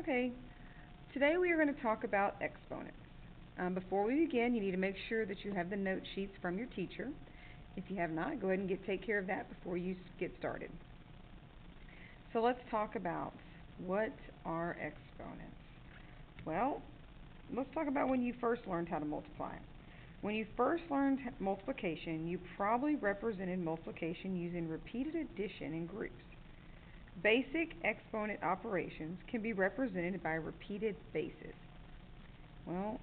Okay, today we are going to talk about exponents. Before we begin, you need to make sure that you have the note sheets from your teacher. If you have not, go ahead and take care of that before you get started. So let's talk about what are exponents. Well, let's talk about when you first learned how to multiply. When you first learned multiplication, you probably represented multiplication using repeated addition in groups. Basic exponent operations can be represented by repeated bases. Well,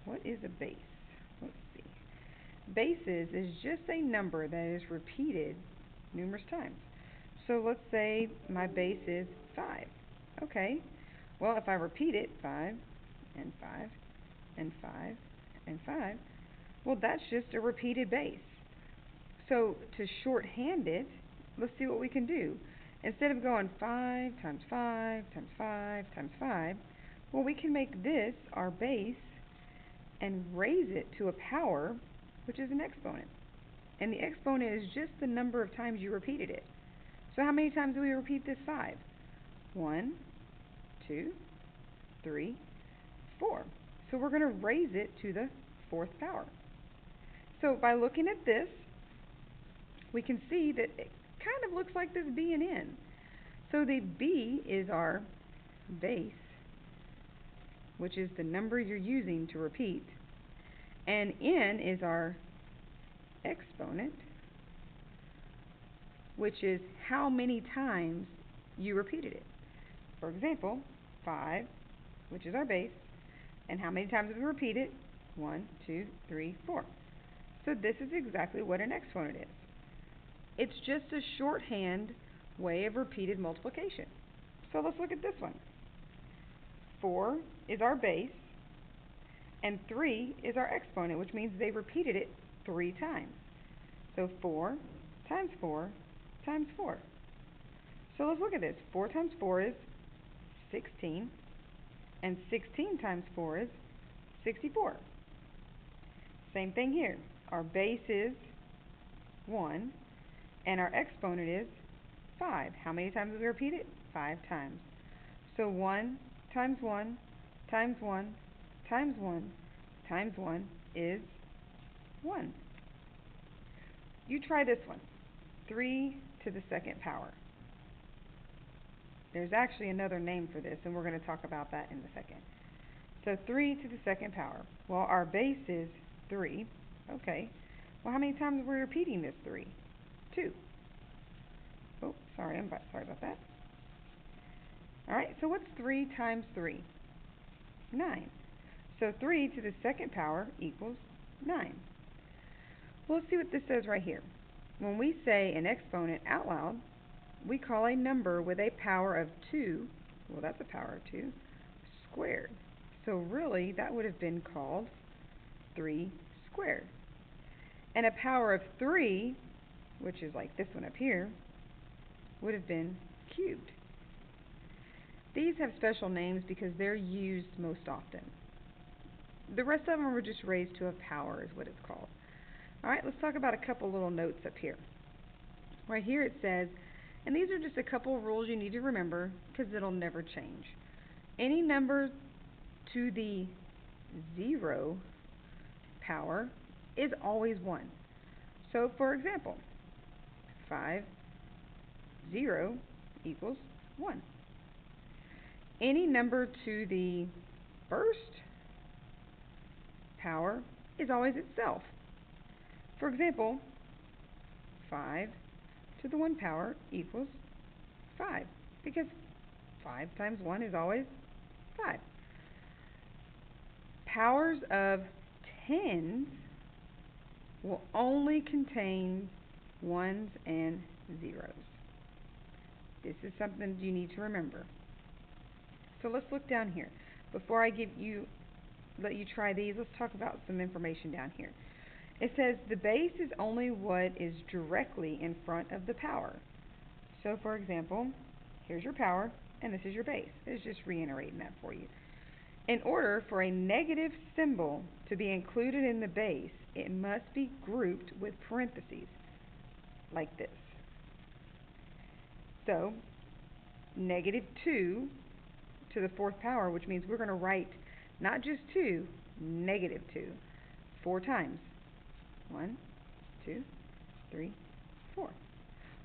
what is a base? Let's see. Bases is just a number that is repeated numerous times. So let's say my base is 5. Okay, well if I repeat it 5 and 5 and 5 and 5, well that's just a repeated base. So to shorthand it, let's see what we can do. Instead of going 5 times 5 times 5 times 5, well we can make this our base and raise it to a power, which is an exponent. And the exponent is just the number of times you repeated it. So how many times do we repeat this 5? 1, 2, 3, 4. So we're going to raise it to the 4th power. So by looking at this, we can see that it kind of looks like this B and N. So the B is our base, which is the number you're using to repeat, and N is our exponent, which is how many times you repeated it. For example, 5, which is our base, and how many times did we repeat it? 1, 2, 3, 4. So this is exactly what an exponent is. It's just a shorthand way of repeated multiplication. So let's look at this one. 4 is our base, and 3 is our exponent, which means they repeated it 3 times. So 4 times 4 times 4. So let's look at this. 4 times 4 is 16, and 16 times 4 is 64. Same thing here. Our base is 1, and our exponent is 5. How many times did we repeat it? 5 times. So 1 times 1 times 1 times 1 times 1 is 1. You try this one. 3 to the 2nd power. There's actually another name for this, and we're going to talk about that in a second. So 3 to the 2nd power. Well, our base is 3. Okay. Well, how many times are we repeating this 3? 2. Oh, sorry about that. Alright, so what's 3 times 3? 9. So 3 to the 2nd power equals 9. Well, let's see what this says right here. When we say an exponent out loud, we call a number with a power of 2, well that's a power of 2, squared. So really, that would have been called 3 squared. And a power of 3, which is like this one up here, would have been cubed. These have special names because they're used most often. The rest of them were just raised to a power is what it's called. Alright, let's talk about a couple little notes up here. Right here it says, and these are just a couple of rules you need to remember because it'll never change. Any number to the 0 power is always 1. So for example, 5, 0 equals 1. Any number to the 1st power is always itself. For example, 5 to the 1 power equals 5, because 5 times 1 is always 5. Powers of tens will only contain ones and zeros. This is something you need to remember. So let's look down here. Before I let you try these, let's talk about some information down here. It says the base is only what is directly in front of the power. So for example, here's your power, and this is your base. It's just reiterating that for you. In order for a negative symbol to be included in the base, it must be grouped with parentheses, like this. So, -2 to the fourth power, which means we're going to write not just 2, negative 2, 4 times. 1, 2, 3, 4.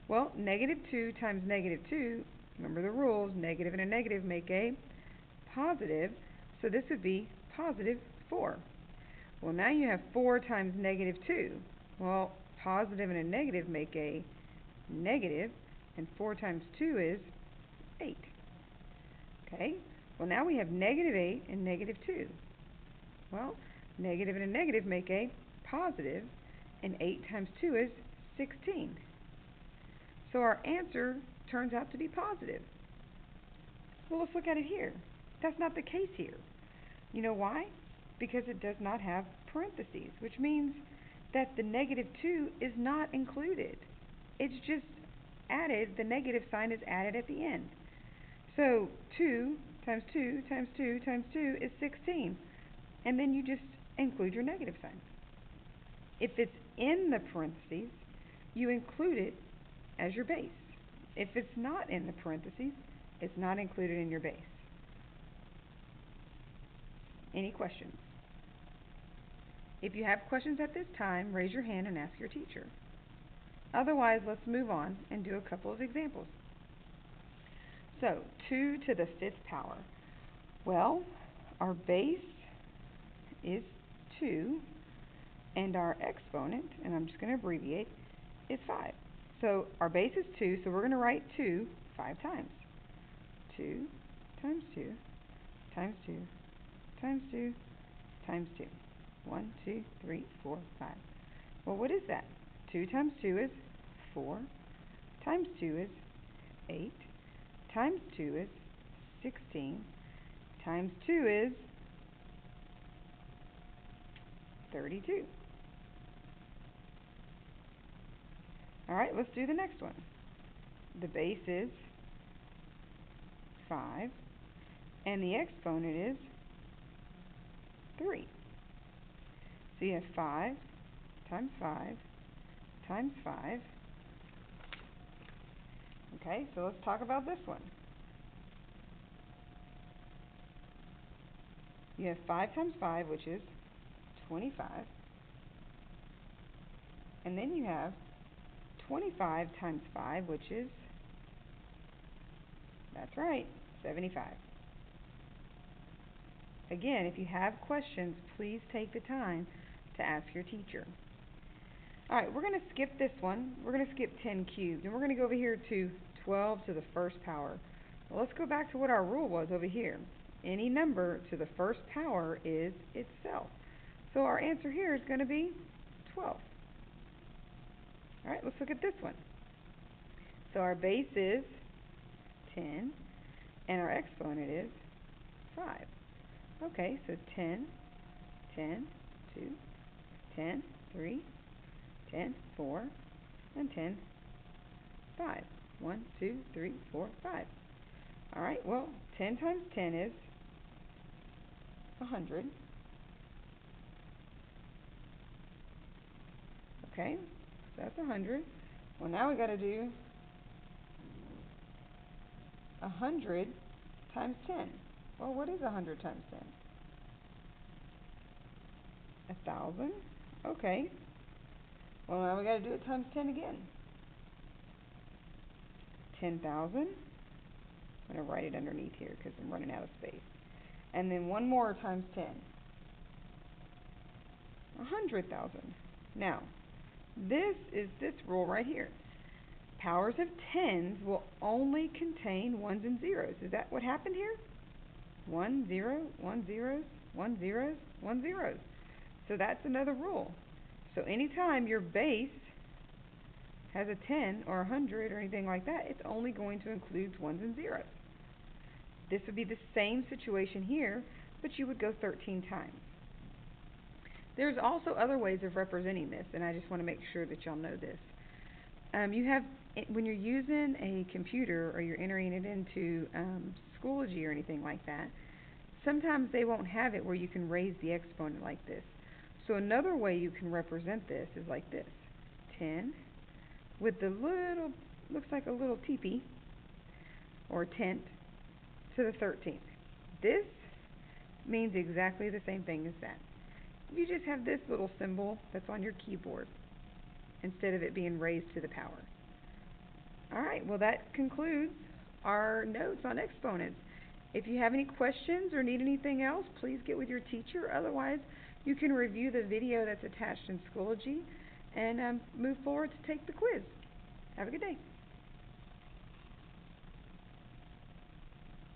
Well, negative 2 times negative 2, remember the rules, negative and a negative make a positive, so this would be positive 4. Well, now you have 4 times negative 2. Well, positive and a negative make a negative, and 4 times 2 is 8. Okay, well now we have negative 8 and negative 2. Well, negative and a negative make a positive, and 8 times 2 is 16. So our answer turns out to be positive. Well, let's look at it here. That's not the case here. You know why? Because it does not have parentheses, which means that the negative 2 is not included. It's just added, the negative sign is added at the end. So 2 times 2 times 2 times 2 is 16. And then you just include your negative sign. If it's in the parentheses, you include it as your base. If it's not in the parentheses, it's not included in your base. Any questions? If you have questions at this time, raise your hand and ask your teacher. Otherwise, let's move on and do a couple of examples. So, 2 to the 5th power. Well, our base is 2, and our exponent, and I'm just going to abbreviate, is 5. So, our base is 2, so we're going to write 2 5 times. 2 times 2 times 2 times 2 times 2. 1, 2, 3, 4, 5. Well, what is that? 2 times 2 is 4, times 2 is 8, times 2 is 16, times 2 is 32. Alright, let's do the next one. The base is 5, and the exponent is 3. So you have 5 times 5 times 5. Okay, so let's talk about this one. You have 5 times 5, which is 25. And then you have 25 times 5, which is, that's right, 75. Again, if you have questions, please take the time to ask your teacher. Alright, we're going to skip this one. We're going to skip 10 cubed, and we're going to go over here to 12 to the 1st power. Well, let's go back to what our rule was over here. Any number to the 1st power is itself. So our answer here is going to be 12. Alright, let's look at this one. So our base is 10, and our exponent is 5. Okay, so 10, 10, 2, 10, 3, 10, 4, and 10, 5. 1, 2, 3, 4, 5. Alright, well, 10 times 10 is 100. Okay, so that's 100. Well, now we got to do 100 times 10. Well, what is 100 times 10? 1,000. Okay. Well, now we got to do it times 10 again. 10,000. I'm going to write it underneath here because I'm running out of space. And then one more times 10. 100,000. Now, this is this rule right here. Powers of tens will only contain ones and zeros. Is that what happened here? 1, 0, 1 zeros, 1 zeros, 1 zeros. So that's another rule. So anytime your base has a 10 or 100 or anything like that, it's only going to include ones and zeros. This would be the same situation here, but you would go 13 times. There's also other ways of representing this, and I just want to make sure that y'all know this. You have, when you're using a computer or you're entering it into Schoology or anything like that, sometimes they won't have it where you can raise the exponent like this. So another way you can represent this is like this. 10 with the little, looks like a little teepee or tent to the 13th. this means exactly the same thing as that. You just have this little symbol that's on your keyboard instead of it being raised to the power. Alright, well that concludes our notes on exponents. If you have any questions or need anything else, please get with your teacher. Otherwise, you can review the video that's attached in Schoology and move forward to take the quiz. Have a good day.